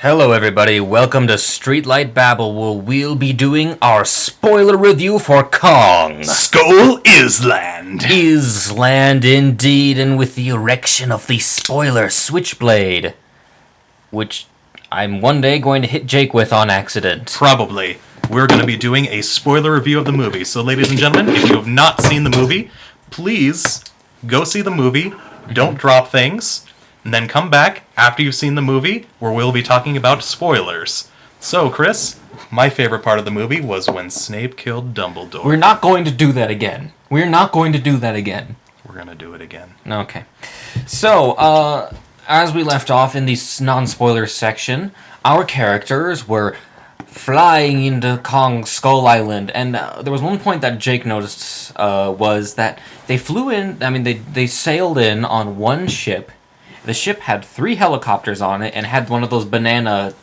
Hello everybody, welcome to Streetlight Babble, where we'll be doing our spoiler review for Kong. Skull Island. Island indeed, and with the erection of the spoiler switchblade, which I'm one day going to hit Jake with on accident. Probably. We're going to be doing a spoiler review of the movie. So ladies and gentlemen, if you have not seen the movie, please go see the movie. Don't drop things. And then come back after you've seen the movie, where we'll be talking about spoilers. So, Chris, my favorite part of the movie was when Snape killed Dumbledore. We're not going to do that again. We're going to do it again. Okay. So, as we left off in the non-spoiler section, our characters were flying into Kong's Skull Island, and there was one point that Jake noticed was that they flew in, they sailed in on one ship. The ship had 3 helicopters on it and had one of those banana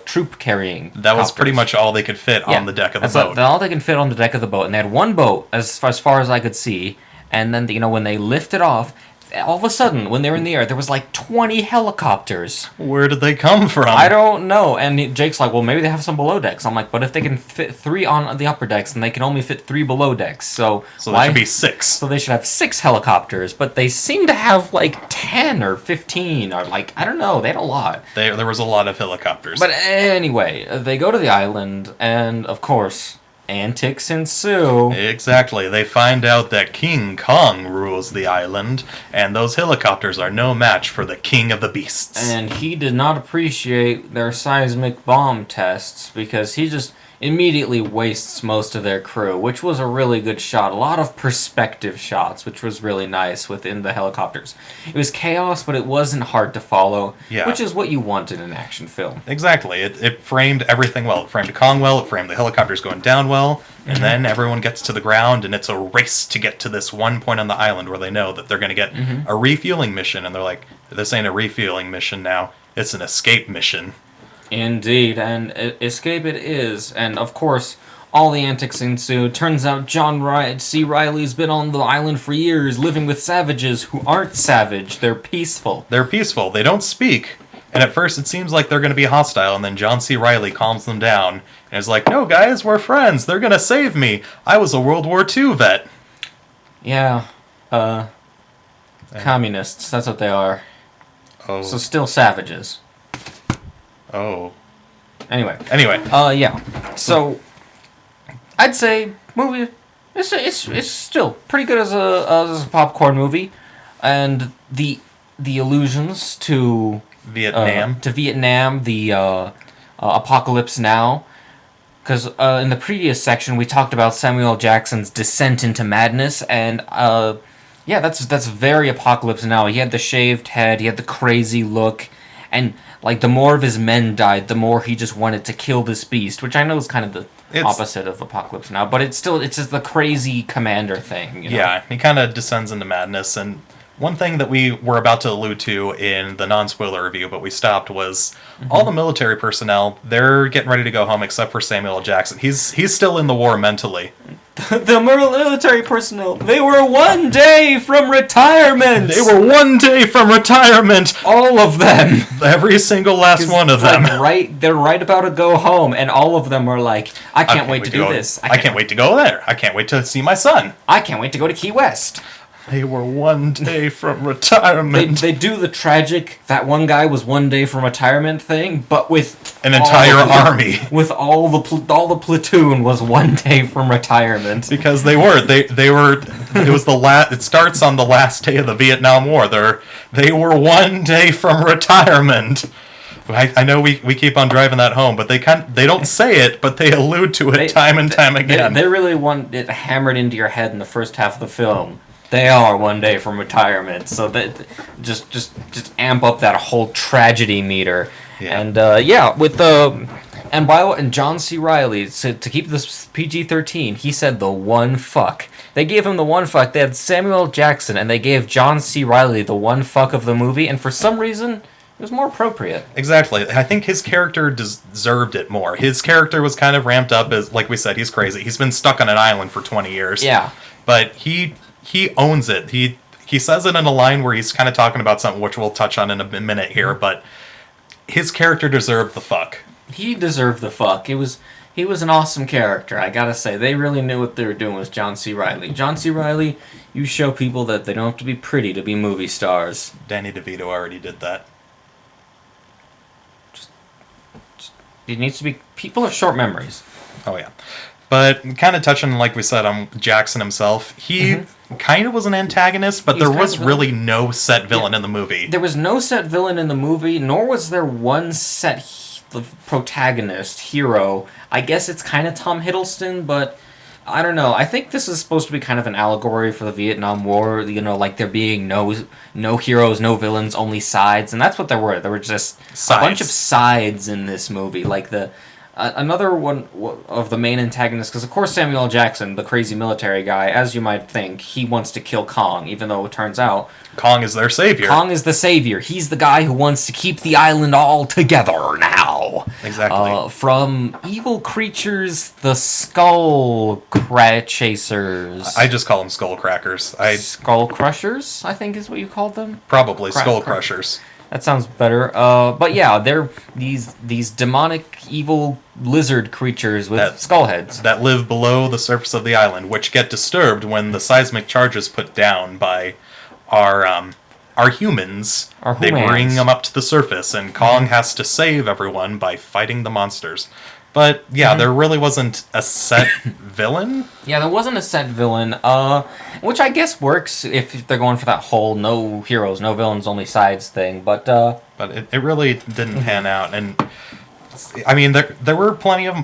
troop carrying. That was pretty much all they could fit on the deck of the boat. That's all they can fit on the deck of the boat. And they had one boat, as far as I could see. And then, when they lifted off, all of a sudden, when they were in the air, there was like 20 helicopters. Where did they come from? I don't know. And Jake's like, well, maybe they have some below decks. I'm like, but if they can fit 3 on the upper decks, then they can only fit 3 below decks. So there should be 6. So they should have 6 helicopters. But they seem to have like 10 or 15 or like, I don't know. They had a lot. There was a lot of helicopters. But anyway, they go to the island, and of course, antics ensue. Exactly. They find out that King Kong rules the island, and those helicopters are no match for the King of the Beasts. And he did not appreciate their seismic bomb tests, because he just immediately wastes most of their crew, which was a really good shot. A lot of perspective shots, which was really nice within the helicopters. It was chaos, but it wasn't hard to follow, which is what you want in an action film. Exactly. It framed everything well. It framed Kong well, it framed the helicopters going down well, and then everyone gets to the ground, and it's a race to get to this one point on the island where they know that they're going to get a refueling mission, and they're like, this ain't a refueling mission now, it's an escape mission. Indeed, and escape it is, and of course, all the antics ensue. Turns out John C. Reilly's been on the island for years, living with savages who aren't savage, they're peaceful. They're peaceful, they don't speak, and at first it seems like they're going to be hostile, and then John C. Reilly calms them down, and is like, no guys, we're friends, they're going to save me, I was a World War II vet. Yeah, communists, that's what they are. Oh. So still savages. Oh. Anyway. Yeah. So, I'd say movie. It's still pretty good as a popcorn movie, and the allusions to Vietnam, the Apocalypse Now, because in the previous section we talked about Samuel L. Jackson's descent into madness, and that's very Apocalypse Now. He had the shaved head, he had the crazy look, and like, the more of his men died, the more he just wanted to kill this beast, which I know is kind of the opposite of Apocalypse Now, but it's just the crazy commander thing. Yeah, he kind of descends into madness, and one thing that we were about to allude to in the non-spoiler review, but we stopped, was all the military personnel, they're getting ready to go home except for Samuel L. Jackson. He's still in the war mentally. The military personnel, they were 1 day from retirement! All of them! Every single last one of them. They're right about to go home, and all of them are like, I can't wait to do this. I can't wait to go there. I can't wait to see my son. I can't wait to go to Key West. They were 1 day from retirement. They do the tragic, that one guy was 1 day from retirement thing, but with an entire army. With all the platoon was 1 day from retirement. Because they were, it was it starts on the last day of the Vietnam War. They were 1 day from retirement. I know we keep on driving that home, but they don't say it, but they allude to it time and time again. They really want it hammered into your head in the first half of the film. They are 1 day from retirement, so that just amp up that whole tragedy meter. Yeah. And and John C. Reilly, to keep this PG-13, he said the one fuck. They gave him the one fuck. They had Samuel L. Jackson, and they gave John C. Reilly the one fuck of the movie, and for some reason, it was more appropriate. Exactly. I think his character deserved it more. His character was kind of ramped up as, like we said, he's crazy. He's been stuck on an island for 20 years. Yeah. But he owns it. He says it in a line where he's kind of talking about something which we'll touch on in a minute here, but his character deserved the fuck. He deserved the fuck. He was an awesome character, I gotta say. They really knew what they were doing with John C. Reilly. John C. Reilly, you show people that they don't have to be pretty to be movie stars. Danny DeVito already did that. It needs to be... People have short memories. Oh, yeah. But kind of touching, like we said, on Jackson himself, he kind of was an antagonist, but there was really no set villain in the movie. There was no set villain in the movie, nor was there one set the protagonist, hero. I guess it's kind of Tom Hiddleston, but I don't know. I think this is supposed to be kind of an allegory for the Vietnam War, you know, like there being no heroes, no villains, only sides, and that's what there were. There were just a bunch of sides in this movie, like the... another one of the main antagonists, because of course Samuel L. Jackson, the crazy military guy, as you might think, he wants to kill Kong, even though it turns out... Kong is their savior. Kong is the savior. He's the guy who wants to keep the island all together now. Exactly. From evil creatures, the Skull Chasers. I just call them Skull Crackers. Skull Crushers, I think is what you called them? Probably Skull Crushers. That sounds better. But yeah, they're these demonic, evil lizard creatures with skull heads that live below the surface of the island, which get disturbed when the seismic charge is put down by our humans. They bring them up to the surface, and Kong has to save everyone by fighting the monsters. But yeah, there really wasn't a set villain. Yeah, there wasn't a set villain, which I guess works if they're going for that whole no heroes, no villains, only sides thing. But it really didn't pan out, and I mean there were plenty of.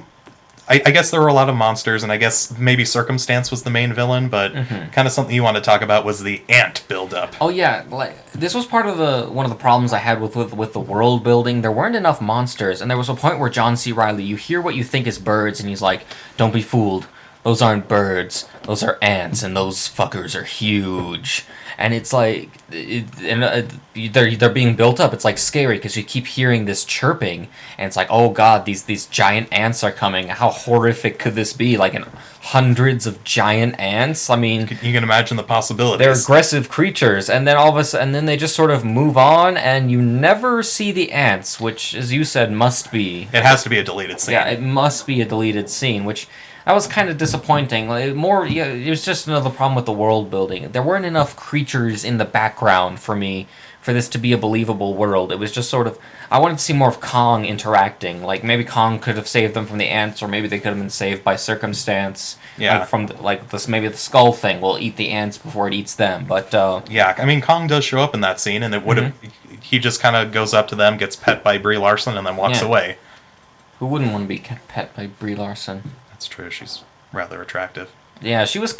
I guess there were a lot of monsters, and I guess maybe Circumstance was the main villain, but kind of something you want to talk about was the ant buildup. Oh yeah, like this was part of one of the problems I had with the world building. There weren't enough monsters, and there was a point where John C. Reilly, you hear what you think is birds, and he's like, "Don't be fooled. Those aren't birds. Those are ants, and those fuckers are huge." And it's like, they're being built up. It's like scary because you keep hearing this chirping, and it's like, oh god, these giant ants are coming. How horrific could this be? Like hundreds of giant ants. I mean, you can imagine the possibilities. They're aggressive creatures, and then and then they just sort of move on, and you never see the ants, which, as you said, must be. It has to be a deleted scene. Yeah, it must be a deleted scene, which. That was kind of disappointing. It was just another problem with the world building. There weren't enough creatures in the background for me for this to be a believable world. It was just sort of... I wanted to see more of Kong interacting. Like, maybe Kong could have saved them from the ants, or maybe they could have been saved by Circumstance. Yeah. Like, maybe the skull thing will eat the ants before it eats them, but... Yeah, I mean, Kong does show up in that scene, and it would have... He just kind of goes up to them, gets pet by Brie Larson, and then walks away. Who wouldn't want to be pet by Brie Larson? That's true. She's rather attractive. Yeah, she was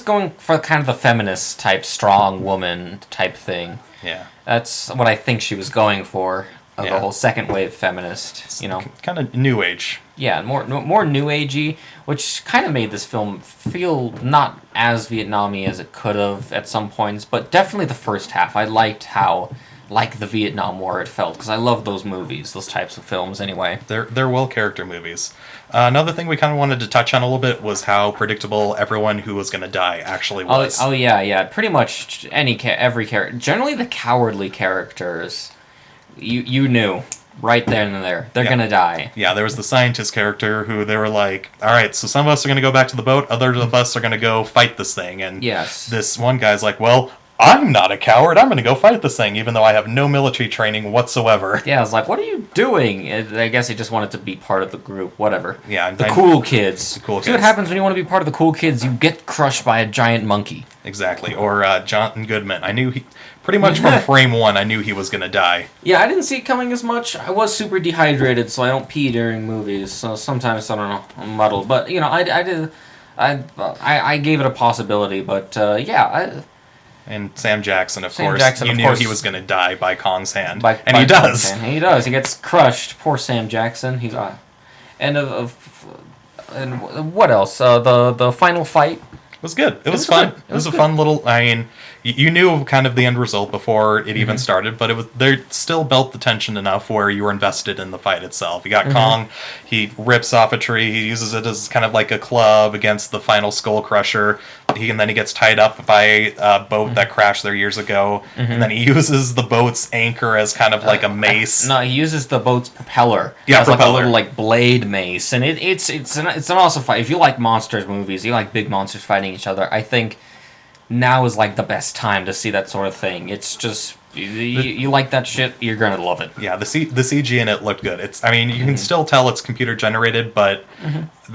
going for kind of the feminist type, strong woman type thing. Yeah, that's what I think she was going for. The whole second wave feminist, you know, kind of new age. Yeah, more new agey, which kind of made this film feel not as Vietnamese as it could have at some points, but definitely the first half. I liked how. Like the Vietnam War it felt, because I love those movies, those types of films anyway. They're well-character movies. Another thing we kind of wanted to touch on a little bit was how predictable everyone who was going to die actually was. Oh yeah. Pretty much every character. Generally the cowardly characters, you knew right then and there. They're going to die. Yeah, there was the scientist character who they were like, all right, so some of us are going to go back to the boat, others of us are going to go fight this thing. And this one guy's like, well... I'm not a coward. I'm going to go fight this thing, even though I have no military training whatsoever. Yeah, I was like, what are you doing? I guess he just wanted to be part of the group. Whatever. Yeah. The cool kids. The cool kids. See what happens when you want to be part of the cool kids? You get crushed by a giant monkey. Exactly. Or Jonathan Goodman. I knew pretty much from frame one, I knew he was going to die. Yeah, I didn't see it coming as much. I was super dehydrated, so I don't pee during movies. So sometimes, I don't know, I'm muddled. But, you know, I gave it a possibility. But, And Sam Jackson, of course. You knew he was going to die by Kong's hand. And he does. He does. He gets crushed. Poor Sam Jackson. He's and what else? The final fight was good. It was fun. It was a fun little... I mean, you knew kind of the end result before it even started, but they still built the tension enough where you were invested in the fight itself. You got Kong, he rips off a tree, he uses it as kind of like a club against the final Skull Crusher. And then he gets tied up by a boat that crashed there years ago, and then he uses the boat's anchor as kind of like a mace. No, he uses the boat's propeller. Yeah, as propeller. like a little like blade mace, and it's an awesome fight. If you like monsters movies, you like big monsters fighting each other, I think now is like the best time to see that sort of thing. It's just you like that shit, you're gonna love it. Yeah, the CG in it looked good. I mean, you can still tell it's computer generated, but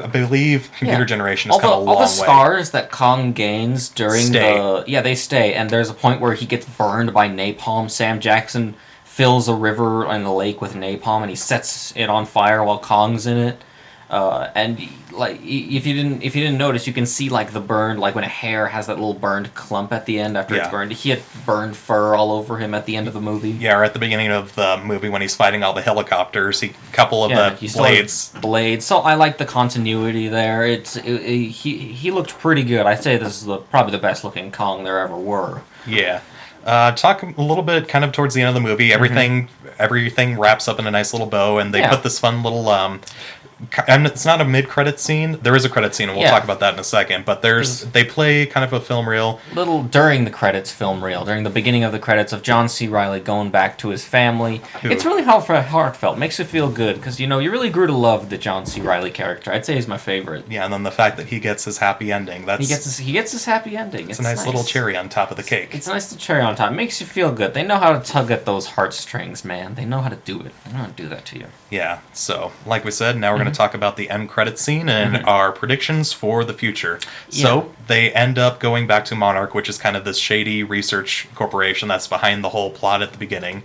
I believe computer generation has come a long way. All the scars that Kong gains during they stay, and there's a point where he gets burned by napalm. Sam Jackson fills a river and a lake with napalm, and he sets it on fire while Kong's in it. And like if you didn't notice, you can see like the burned, like when a hare has that little burned clump at the end after it's burned. He had burned fur all over him at the end of the movie. Yeah, or at the beginning of the movie when he's fighting all the helicopters, the blades. So I like the continuity there. He looked pretty good. I'd say this is probably the best looking Kong there ever were. Yeah. Talk a little bit kind of towards the end of the movie. Everything wraps up in a nice little bow, and they put this fun little and it's not a mid-credit scene. There is a credit scene, and we'll talk about that in a second. But they play kind of a film reel. Little during the credits film reel, during the beginning of the credits of John C. Reilly going back to his family. It's really heartfelt. Makes you feel good because you really grew to love the John C. Reilly character. I'd say he's my favorite. Yeah, and then the fact that he gets his happy ending. He gets his happy ending. It's a nice little cherry on top of the cake. It's a nice little cherry on top. It makes you feel good. They know how to tug at those heartstrings, man. They know how to do it. They know how to do that to you. Yeah. So, like we said, now we're going to talk about the end credit scene and our predictions for the future. So they end up going back to Monarch, which is kind of this shady research corporation that's behind the whole plot at the beginning.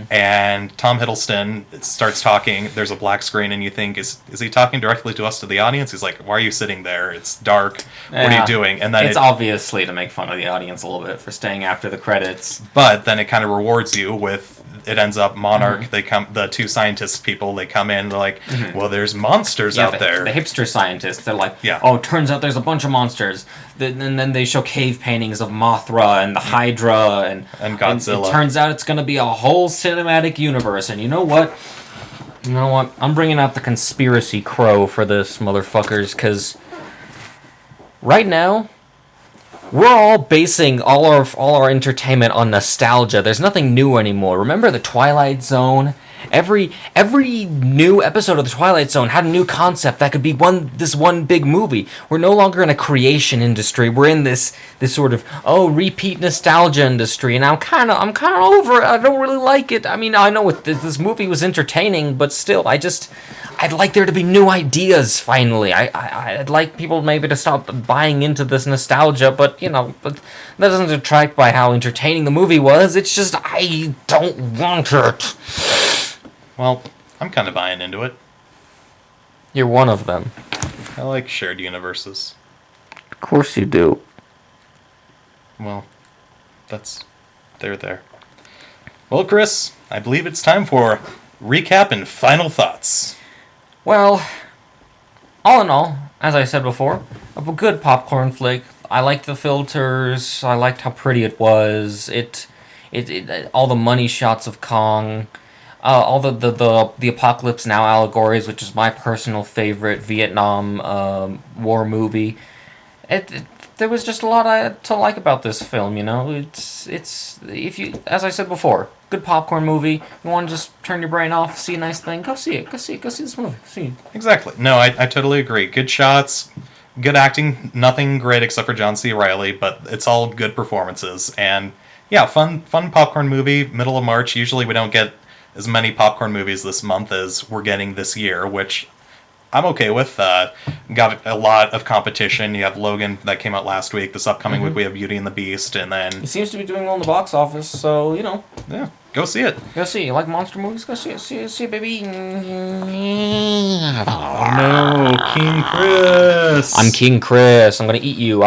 And Tom Hiddleston starts talking. There's a black screen, and you think, is he talking directly to us, to the audience? He's like, why are you sitting there? It's dark. What are you doing? And then it's obviously to make fun of the audience a little bit for staying after the credits. But then it kind of rewards you with. It ends up Monarch. The two scientist people, they come in. They're like, well, there's monsters out there. The hipster scientists. They're like, oh, it turns out there's a bunch of monsters. And then they show cave paintings of Mothra and the Hydra and Godzilla. And it turns out it's going to be a whole cinematic universe. And you know what? I'm bringing out the conspiracy crow for this, motherfuckers, because right now, we're all basing all our entertainment on nostalgia. There's nothing new anymore. Remember the Twilight Zone? Every new episode of the Twilight Zone had a new concept that could be this one big movie. We're no longer in a creation industry. We're in this sort of repeat nostalgia industry, and I'm kind of over it. I don't really like it. I mean, I know this movie was entertaining, but still, I'd like there to be new ideas finally. I'd like people maybe to stop buying into this nostalgia, but that doesn't detract by how entertaining the movie was. It's just I don't want it. Well, I'm kind of buying into it. You're one of them. I like shared universes. Of course you do. Well, they're there. Well, Chris, I believe it's time for recap and final thoughts. Well, all in all, as I said before, a good popcorn flick. I liked the filters. I liked how pretty it was. It all the money shots of Kong. All the Apocalypse Now allegories, which is my personal favorite Vietnam war movie. There was just a lot to like about this film. It's if you, as I said before, good popcorn movie. You want to just turn your brain off, see a nice thing, go see it. Go see this movie. See it. Exactly. No, I totally agree. Good shots, good acting. Nothing great except for John C. Reilly, but it's all good performances. And yeah, fun popcorn movie. Middle of March. Usually we don't get as many popcorn movies this month as we're getting this year, which I'm okay with. Got a lot of competition. You have Logan that came out last week. This upcoming week we have Beauty and the Beast, and then it seems to be doing well in the box office. So yeah, go see it. Go see it. You like monster movies? Go see it. See it, baby. Oh no, King Chris! I'm King Chris. I'm gonna eat you.